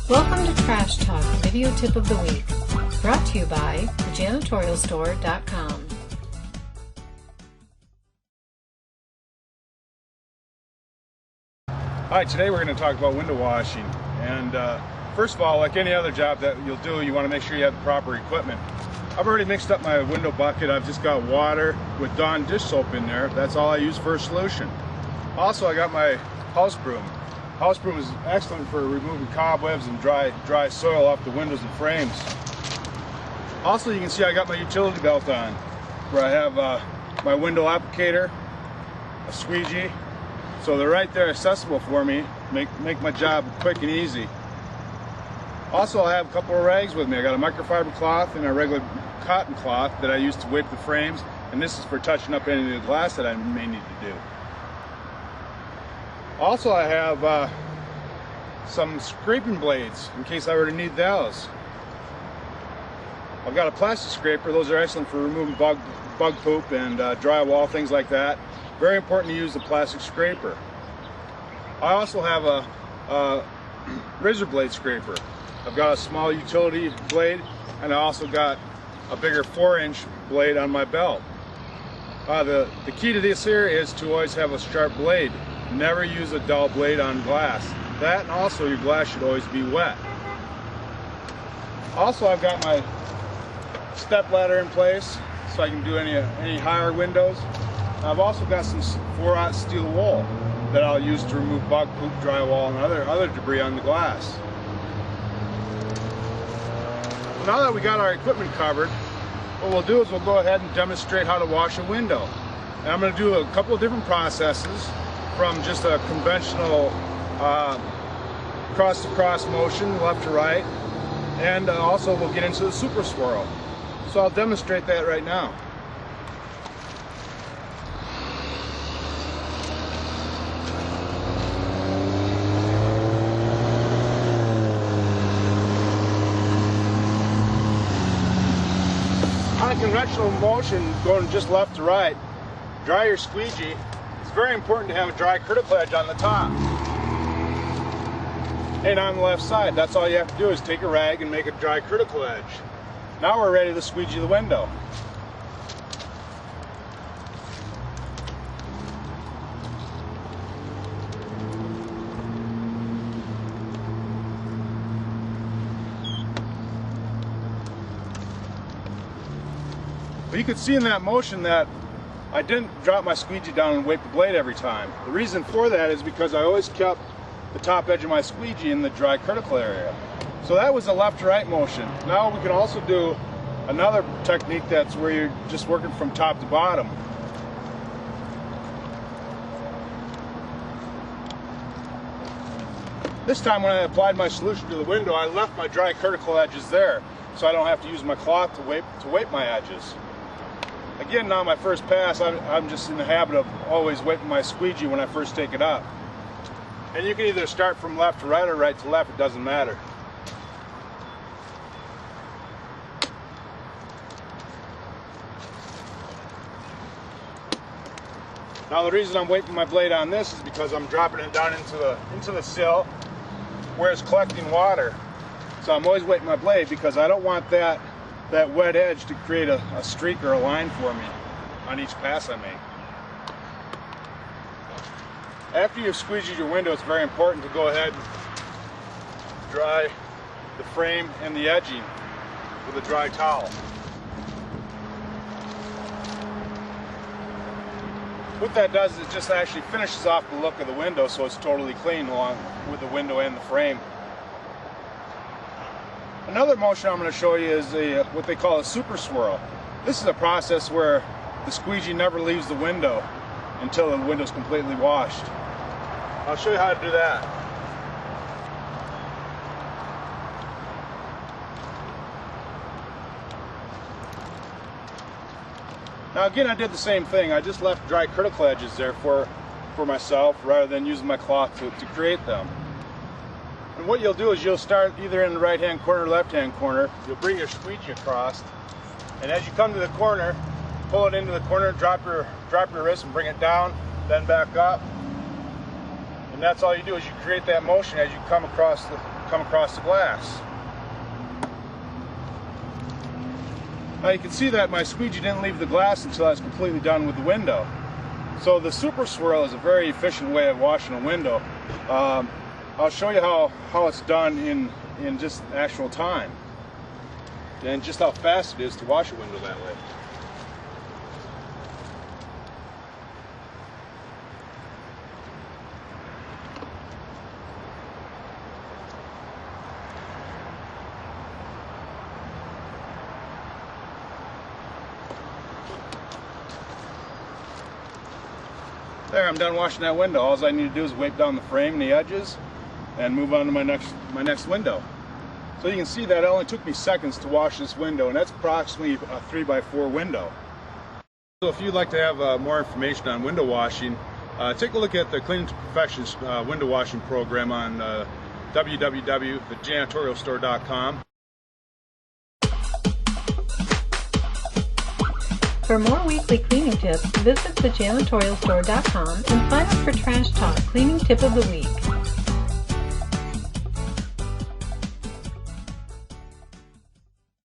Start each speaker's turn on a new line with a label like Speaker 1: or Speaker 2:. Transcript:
Speaker 1: Welcome to Trash Talk Video Tip of the Week, brought to you by Janitorialstore.com.
Speaker 2: Hi, today we're going to talk about window washing. And first of all, like any other job that you'll do, you want to make sure you have the proper equipment. I've already mixed up my window bucket. I've just got water with Dawn dish soap in there. That's all I use for a solution. Also, I got my house broom. House broom is excellent for removing cobwebs and dry soil off the windows and frames. Also, you can see I got my utility belt on, where I have my window applicator, a squeegee. So they're right there accessible for me, make my job quick and easy. Also, I have a couple of rags with me. I got a microfiber cloth and a regular cotton cloth that I use to wipe the frames, and this is for touching up any of the glass that I may need to do. Also, I have some scraping blades in case I were to need those. I've got a plastic scraper. Those are excellent for removing bug poop and drywall, things like that. Very important to use the plastic scraper. I also have a razor blade scraper. I've got a small utility blade, and I also got a bigger 4-inch blade on my belt. The key to this here is to always have a sharp blade. Never use a dull blade on glass. That, and also your glass should always be wet. Also, I've got my step ladder in place so I can do any higher windows. I've also got some 4/0 steel wool that I'll use to remove bug poop, drywall, and other debris on the glass. Now that we got our equipment covered, what we'll do is we'll go ahead and demonstrate how to wash a window. And I'm going to do a couple of different processes, from just a conventional cross-to-cross motion, left to right, and also we'll get into the Super Swirl. So I'll demonstrate that right now. On a conventional motion, going just left to right, dry your squeegee. It's very important to have a dry critical edge on the top and on the left side. That's all you have to do is take a rag and make a dry critical edge. Now we're ready to squeegee the window. But you could see in that motion that I didn't drop my squeegee down and wipe the blade every time. The reason for that is because I always kept the top edge of my squeegee in the dry critical area. So that was a left to right motion. Now we can also do another technique that's where you're just working from top to bottom. This time when I applied my solution to the window, I left my dry critical edges there, so I don't have to use my cloth to wipe my edges. Again, now my first pass, I'm just in the habit of always wiping my squeegee when I first take it up. And you can either start from left to right or right to left, it doesn't matter. Now the reason I'm wiping my blade on this is because I'm dropping it down into the sill where it's collecting water. So I'm always wiping my blade because I don't want that wet edge to create a streak or a line for me on each pass I make. After you've squeegeed your window, it's very important to go ahead and dry the frame and the edging with a dry towel. What that does is it just actually finishes off the look of the window so it's totally clean along with the window and the frame. Another motion I'm going to show you is what they call a Super Swirl. This is a process where the squeegee never leaves the window until the window is completely washed. I'll show you how to do that. Now again, I did the same thing. I just left dry critical edges there for myself rather than using my cloth to create them. And what you'll do is you'll start either in the right hand corner or left hand corner. You'll bring your squeegee across, and as you come to the corner, pull it into the corner, drop your wrist and bring it down, then back up. And that's all you do is you create that motion as you come across come across the glass. Now you can see that my squeegee didn't leave the glass until I was completely done with the window. So the Super Swirl is a very efficient way of washing a window. I'll show you how it's done in just actual time, and just how fast it is to wash a window that way. There, I'm done washing that window. All I need to do is wipe down the frame and the edges and move on to my next window. So you can see that it only took me seconds to wash this window, and that's approximately a 3x4 window. So if you'd like to have more information on window washing, take a look at the Cleaning to Perfection window washing program on www.thejanitorialstore.com.
Speaker 1: For more weekly cleaning tips, visit thejanitorialstore.com and sign up for Trash Talk Cleaning Tip of the Week.